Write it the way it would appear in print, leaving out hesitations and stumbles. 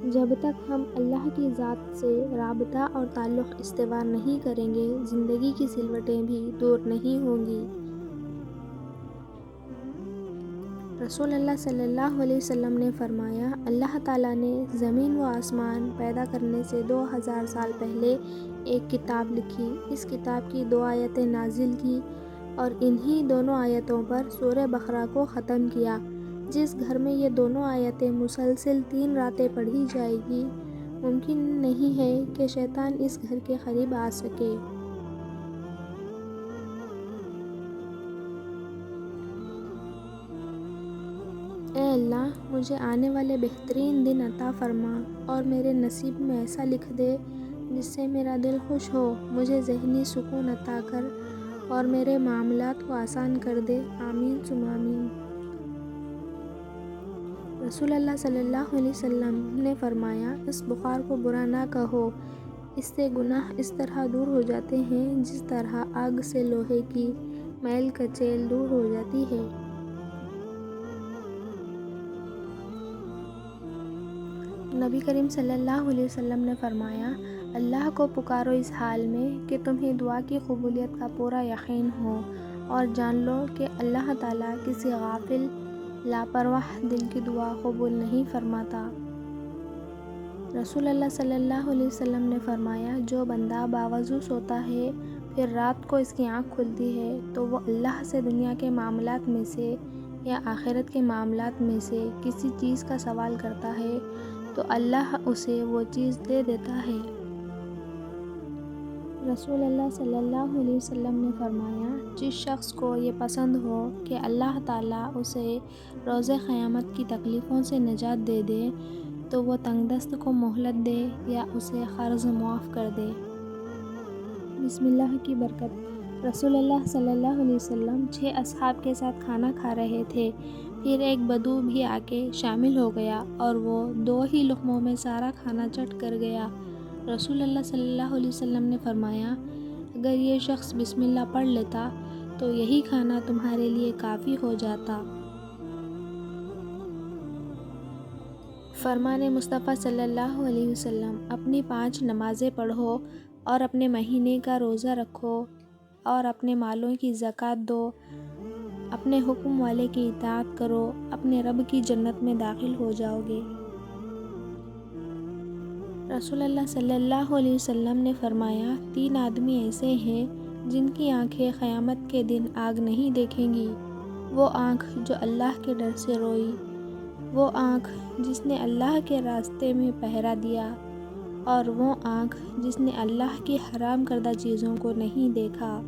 جب تک ہم اللہ کی ذات سے رابطہ اور تعلق استوار نہیں کریں گے، زندگی کی سلوٹیں بھی دور نہیں ہوں گی۔ رسول اللہ صلی اللہ علیہ وسلم نے فرمایا، اللہ تعالیٰ نے زمین و آسمان پیدا کرنے سے 2000 سال پہلے ایک کتاب لکھی۔ اس کتاب کی 2 آیتیں نازل کی اور انہی دونوں آیتوں پر سورہ بقرہ کو ختم کیا۔ جس گھر میں یہ دونوں آیتیں مسلسل 3 راتیں پڑھی جائے گی، ممکن نہیں ہے کہ شیطان اس گھر کے قریب آ سکے۔ اے اللہ، مجھے آنے والے بہترین دن عطا فرما اور میرے نصیب میں ایسا لکھ دے جس سے میرا دل خوش ہو، مجھے ذہنی سکون عطا کر اور میرے معاملات کو آسان کر دے۔ آمین ثم آمین۔ رسول اللہ صلی اللہ علیہ وسلم نے فرمایا، اس بخار کو برا نہ کہو، اس سے گناہ اس طرح دور ہو جاتے ہیں جس طرح آگ سے لوہے کی میل کچیل دور ہو جاتی ہے۔ نبی کریم صلی اللہ علیہ وسلم نے فرمایا، اللہ کو پکارو اس حال میں کہ تمہیں دعا کی قبولیت کا پورا یقین ہو، اور جان لو کہ اللہ تعالیٰ کسی غافل، لاپرواہ دل کی دعا قبول نہیں فرماتا۔ رسول اللہ صلی اللہ علیہ وسلم نے فرمایا، جو بندہ باوضو سوتا ہے، پھر رات کو اس کی آنکھ کھلتی ہے تو وہ اللہ سے دنیا کے معاملات میں سے یا آخرت کے معاملات میں سے کسی چیز کا سوال کرتا ہے تو اللہ اسے وہ چیز دے دیتا ہے۔ رسول اللہ صلی اللہ علیہ وسلم نے فرمایا، جس شخص کو یہ پسند ہو کہ اللہ تعالیٰ اسے روز قیامت کی تکلیفوں سے نجات دے دے تو وہ تنگ دست کو مہلت دے یا اسے قرض معاف کر دے۔ بسم اللہ کی برکت۔ رسول اللہ صلی اللہ علیہ وسلم 6 اصحاب کے ساتھ کھانا کھا رہے تھے، پھر ایک بدو بھی آ کے شامل ہو گیا اور وہ 2 ہی لقموں میں سارا کھانا چٹ کر گیا۔ رسول اللہ صلی اللہ علیہ وسلم نے فرمایا، اگر یہ شخص بسم اللہ پڑھ لیتا تو یہی کھانا تمہارے لیے کافی ہو جاتا۔ فرمان مصطفیٰ صلی اللہ علیہ وسلم، اپنی 5 نمازیں پڑھو اور اپنے مہینے کا روزہ رکھو اور اپنے مالوں کی زکوٰۃ دو، اپنے حکم والے کی اطاعت کرو، اپنے رب کی جنت میں داخل ہو جاؤ گے۔ رسول اللہ صلی اللہ علیہ وسلم نے فرمایا، 3 آدمی ایسے ہیں جن کی آنکھیں قیامت کے دن آگ نہیں دیکھیں گی۔ وہ آنکھ جو اللہ کے ڈر سے روئی، وہ آنکھ جس نے اللہ کے راستے میں پہرا دیا، اور وہ آنکھ جس نے اللہ کی حرام کردہ چیزوں کو نہیں دیکھا۔